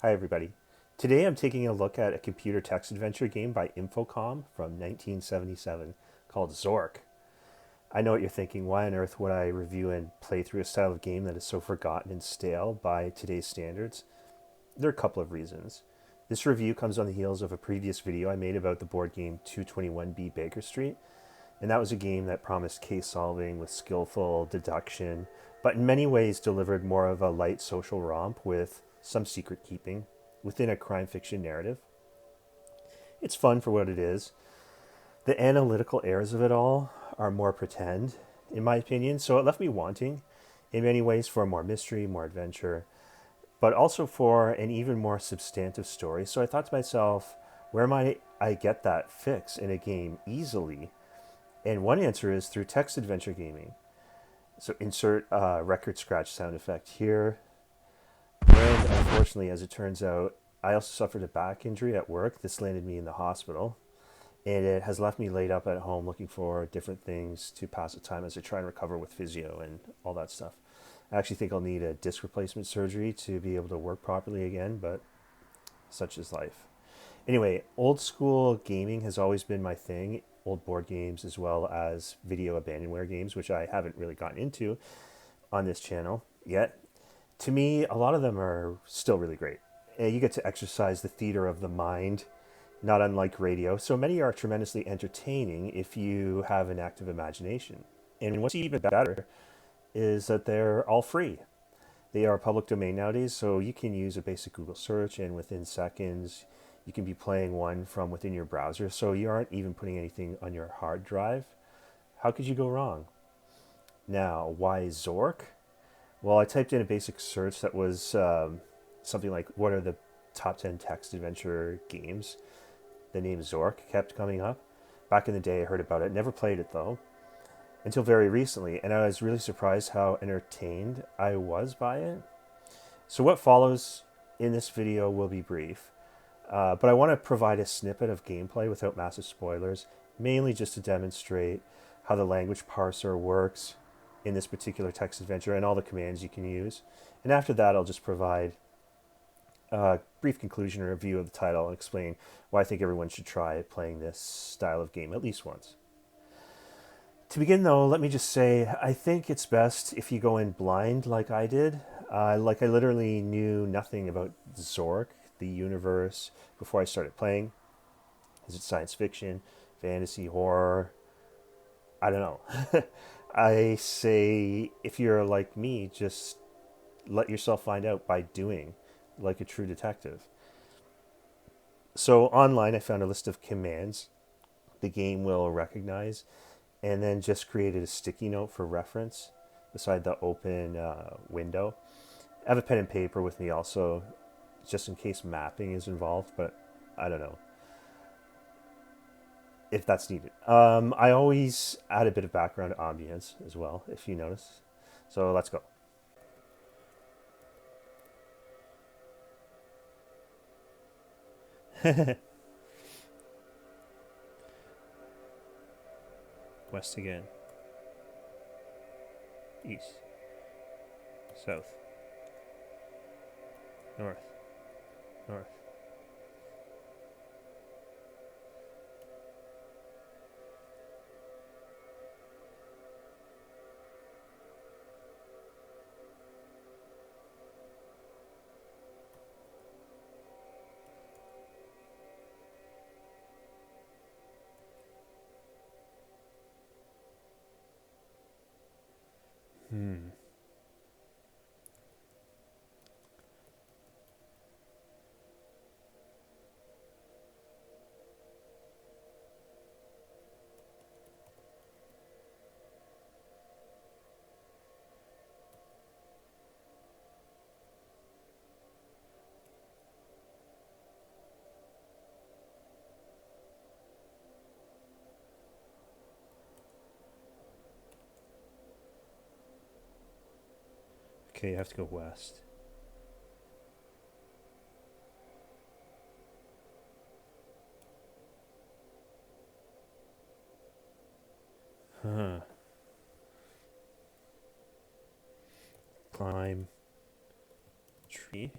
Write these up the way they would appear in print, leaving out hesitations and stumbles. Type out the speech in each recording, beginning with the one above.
Hi, everybody. Today I'm taking a look at a computer text adventure game by Infocom from 1977 called Zork. I know what you're thinking. Why on earth would I review and play through a style of game that is so forgotten and stale by today's standards? There are a couple of reasons. This review comes on the heels of a previous video I made about the board game 221B Baker Street, and that was a game that promised case solving with skillful deduction, but in many ways delivered more of a light social romp with some secret keeping within a crime fiction narrative. It's fun for what it is. The analytical airs of it all are more pretend, in my opinion, so it left me wanting, in many ways, for more mystery, more adventure, but also for an even more substantive story. So I thought to myself, where might I get that fix in a game easily? And one answer is through text adventure gaming. So insert record scratch sound effect here. And unfortunately, as it turns out, I also suffered a back injury at work. This landed me in the hospital. And it has left me laid up at home looking for different things to pass the time as I try and recover with physio and all that stuff. I actually think I'll need a disc replacement surgery to be able to work properly again, but such is life. Anyway, old school gaming has always been my thing. Old board games as well as video abandonware games, which I haven't really gotten into on this channel yet. To me, a lot of them are still really great. You get to exercise the theater of the mind, not unlike radio. So many are tremendously entertaining if you have an active imagination. And what's even better is that they're all free. They are public domain nowadays, so you can use a basic Google search, and within seconds, you can be playing one from within your browser. So you aren't even putting anything on your hard drive. How could you go wrong? Now, why Zork? Well, I typed in a basic search that was something like, what are the top 10 text adventure games? The name Zork kept coming up. Back in the day, I heard about it. Never played it, though, until very recently. And I was really surprised how entertained I was by it. So what follows in this video will be brief. But I want to provide a snippet of gameplay without massive spoilers, mainly just to demonstrate how the language parser works in this particular text adventure and all the commands you can use. And after that, I'll just provide a brief conclusion or review of the title and explain why I think everyone should try playing this style of game at least once. To begin, though, let me just say I think it's best if you go in blind like I did. I literally knew nothing about Zork, the universe, before I started playing. Is it science fiction, fantasy, horror? I don't know. I say if you're like me, just let yourself find out by doing, like a true detective. So online, I found a list of commands the game will recognize, and then just created a sticky note for reference beside the open window. I have a pen and paper with me also, just in case mapping is involved, but I don't know if that's needed. I always add a bit of background ambience as well, if you notice. So let's go. West again. East. South. North. North. Hmm. Okay, you have to go west. Huh. Climb tree.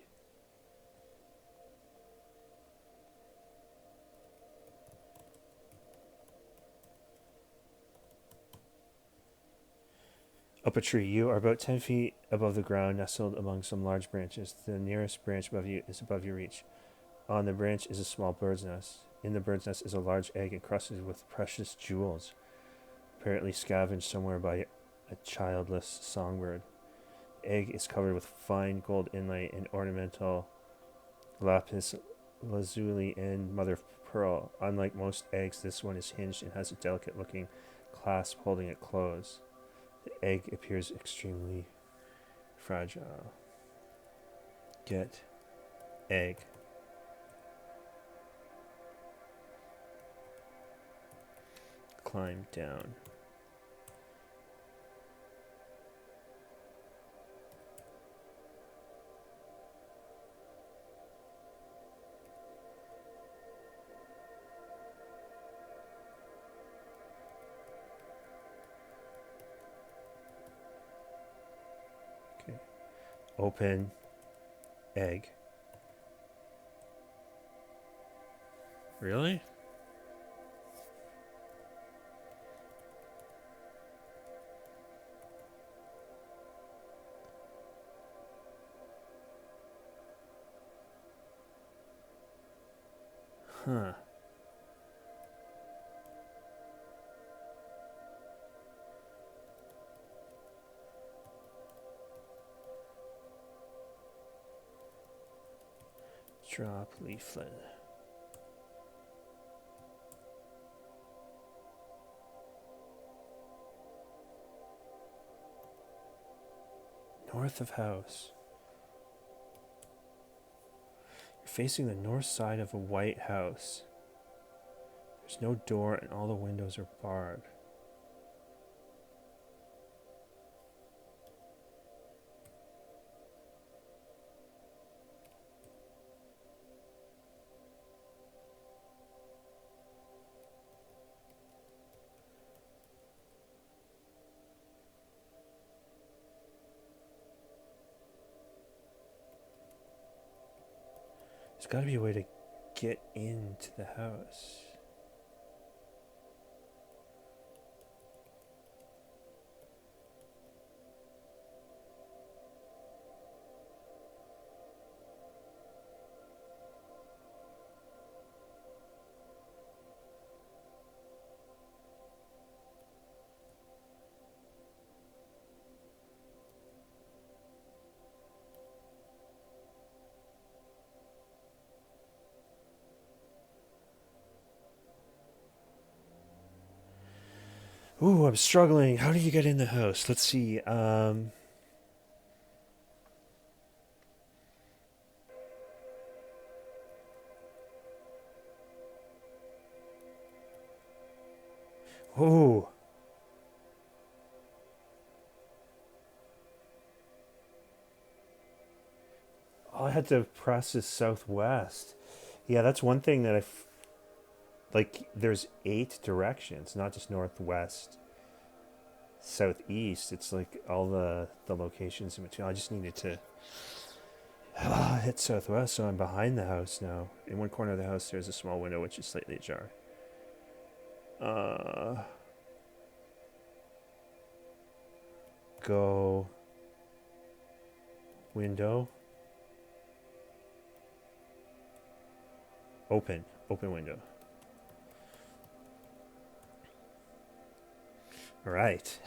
Up a tree. You are about 10 feet above the ground, nestled among some large branches. The nearest branch above you is above your reach. On the branch is a small bird's nest. In the bird's nest is a large egg encrusted with precious jewels, apparently scavenged somewhere by a childless songbird. The egg is covered with fine gold inlay and ornamental lapis lazuli and mother of pearl. Unlike most eggs, this one is hinged and has a delicate looking clasp holding it closed. The egg appears extremely fragile. Get egg. Climb down. Okay. Open egg. Really? Huh. Drop leaflet. North of house. You're facing the north side of a white house. There's no door and all the windows are barred. There's got to be a way to get into the house. Ooh, I'm struggling. How do you get in the house? Let's see. Oh, I had to press is southwest. Yeah, that's one thing that like. There's 8 directions, not just northwest, southeast. It's like all the locations in between. I just needed to hit southwest, so I'm behind the house now. In one corner of the house, there's a small window which is slightly ajar. Go window. Open window. All right.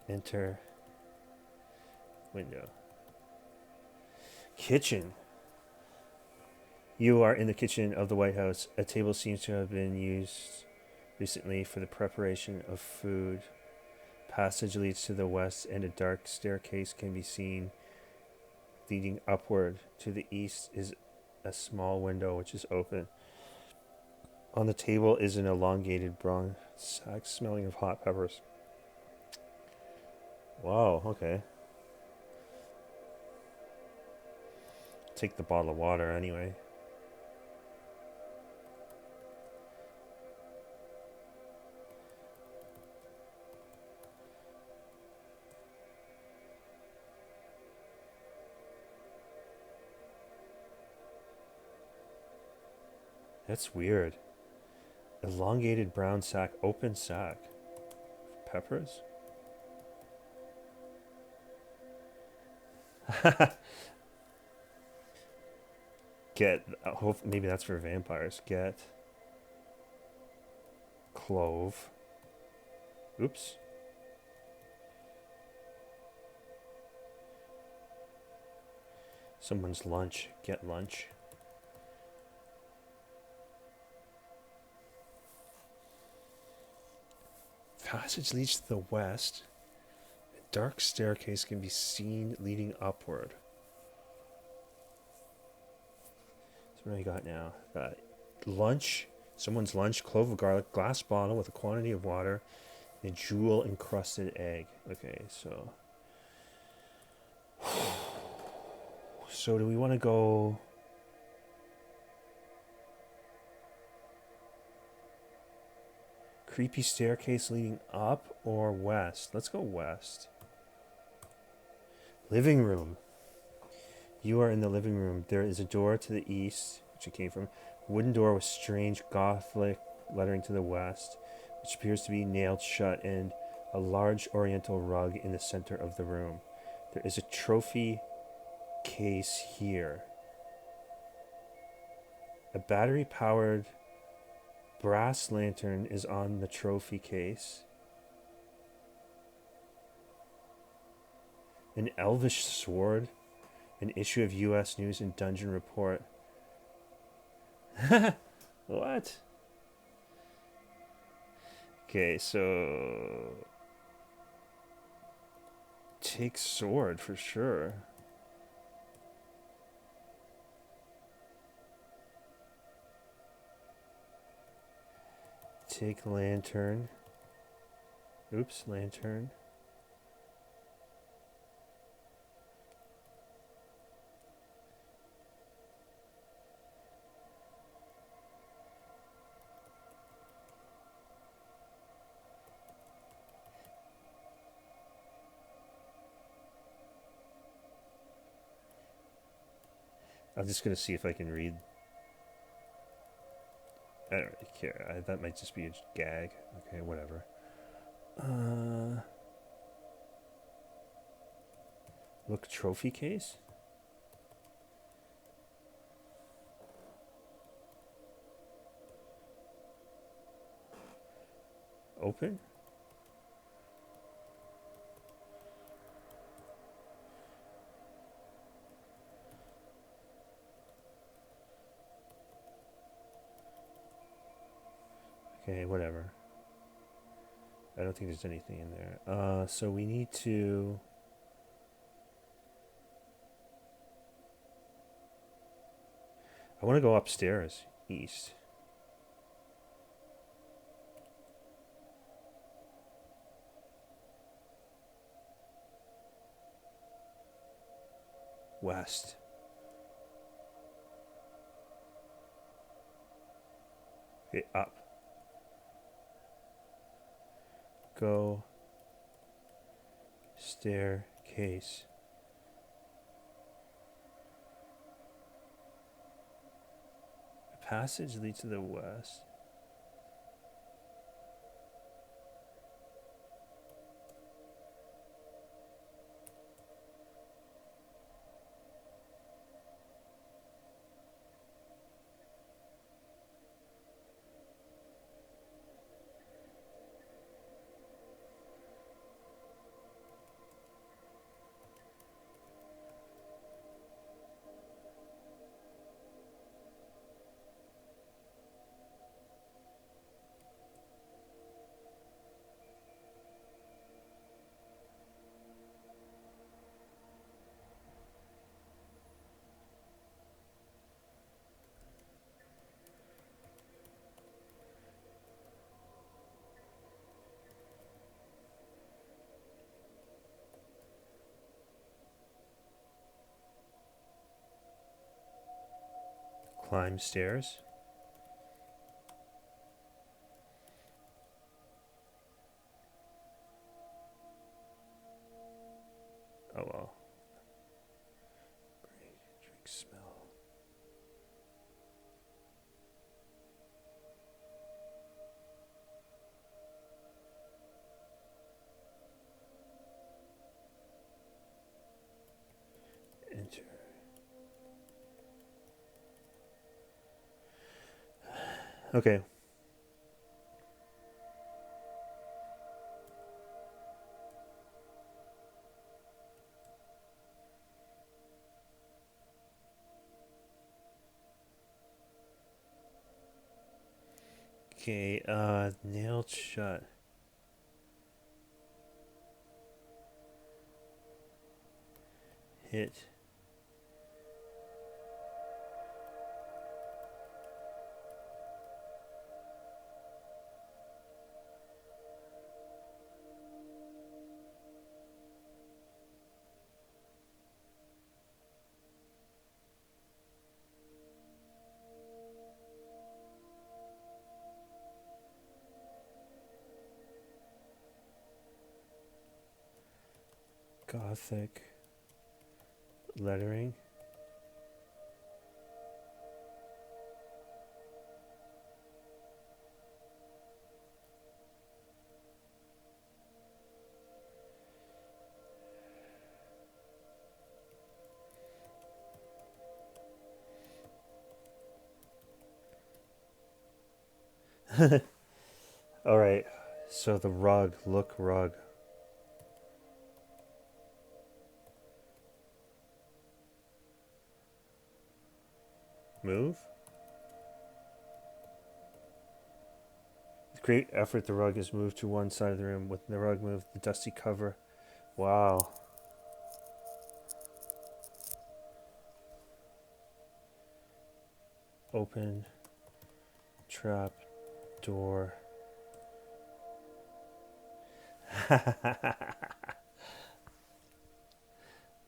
Enter window. Kitchen. You are in the kitchen of the White House. A table seems to have been used recently for the preparation of food. Passage leads to the west, and a dark staircase can be seen leading upward. To the east is a small window which is open. On the table is an elongated bronze sack smelling of hot peppers. Wow, okay. Take the bottle of water anyway. That's weird. Elongated brown sack, open sack. peppers. Get, hope maybe that's for vampires. Get clove. Oops. Someone's lunch. Get lunch. Passage leads to the west. A dark staircase can be seen leading upward. So what do I got now? Got lunch. Someone's lunch. Clove of garlic. Glass bottle with a quantity of water. And a jewel encrusted egg. Okay, so... So do we want to go... Creepy staircase leading up or west? Let's go west. Living room. You are in the living room. There is a door to the east, which it came from. Wooden door with strange Gothic lettering to the west, which appears to be nailed shut, and a large oriental rug in the center of the room. There is a trophy case here. A battery-powered brass lantern is on the trophy case. An elvish sword. An issue of U.S. News and Dungeon Report. What? Okay, so... Take sword for sure. Take lantern. Oops, lantern. I'm just going to see if I can read. I don't really care. That might just be a gag. Okay, whatever. Look, trophy case? Open? Okay, whatever. I don't think there's anything in there. So we need to... I want to go upstairs, east. West. Okay, up. Go. Staircase. A passage leads to the west. Climb stairs. Oh well. Drink smell. Okay. Okay, nailed shut. Hit. Gothic lettering. All right. So the rug, look rug. Move. With great effort, the rug is moved to one side of the room. With the rug moved, the dusty cover. Wow. Open. Trap. Door.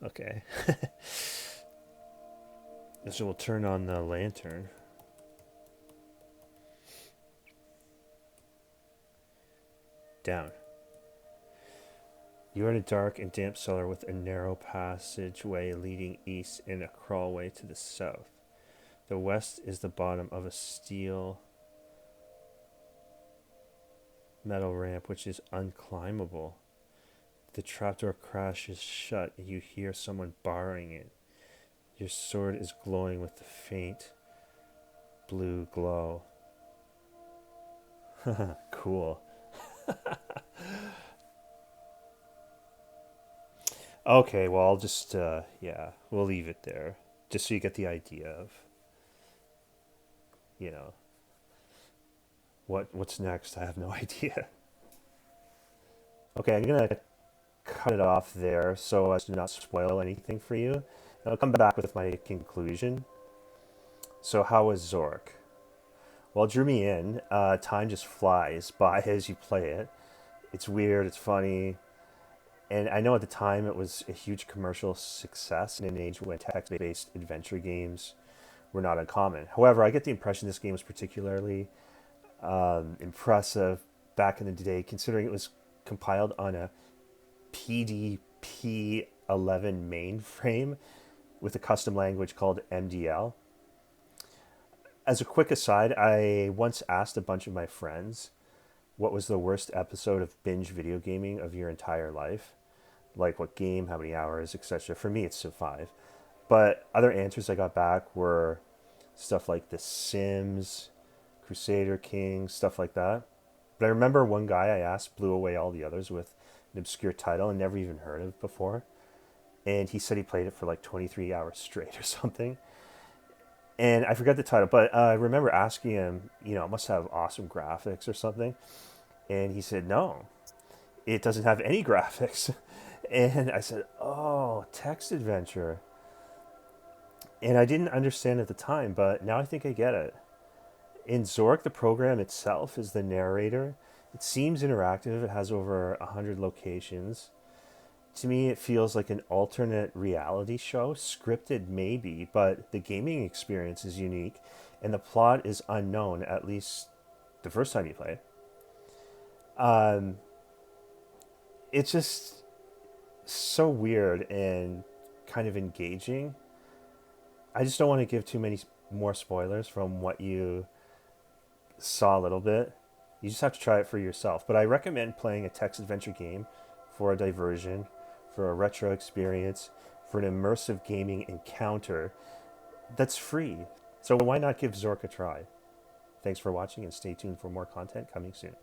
Okay. So we'll turn on the lantern. Down. You are in a dark and damp cellar with a narrow passageway leading east and a crawlway to the south. The west is the bottom of a steel metal ramp which is unclimbable. The trapdoor crashes shut and you hear someone barring it. Your sword is glowing with the faint blue glow. Cool. Okay, well, I'll just, yeah, we'll leave it there. Just so you get the idea of, you know, what's next. I have no idea. Okay, I'm gonna cut it off there so as to not spoil anything for you. And I'll come back with my conclusion. So, how was Zork? Well, it drew me in. Time just flies by as you play it. It's weird, it's funny, and I know at the time it was a huge commercial success in an age when text based adventure games were not uncommon. However, I get the impression this game was particularly impressive back in the day, considering it was compiled on a PDP-11 mainframe with a custom language called MDL. As a quick aside, I once asked a bunch of my friends what was the worst episode of binge video gaming of your entire life, like what game, how many hours, etc. For me, it's Civ 5. But other answers I got back were stuff like The Sims, Crusader Kings, stuff like that. But I remember one guy I asked blew away all the others with an obscure title I never even heard of before. And he said he played it for like 23 hours straight or something. And I forgot the title, but I remember asking him, it must have awesome graphics or something. And he said, no, it doesn't have any graphics. And I said, oh, text adventure. And I didn't understand at the time, but now I think I get it. In Zork, the program itself is the narrator. It seems interactive. It has over 100 locations. To me, it feels like an alternate reality show, scripted maybe, but the gaming experience is unique, and the plot is unknown, at least the first time you play it. Um, it's just so weird and kind of engaging. I just don't want to give too many more spoilers from what you saw a little bit. You just have to try it for yourself. But I recommend playing a text adventure game for a diversion, for a retro experience, for an immersive gaming encounter that's free. So why not give Zork a try? Thanks for watching and stay tuned for more content coming soon.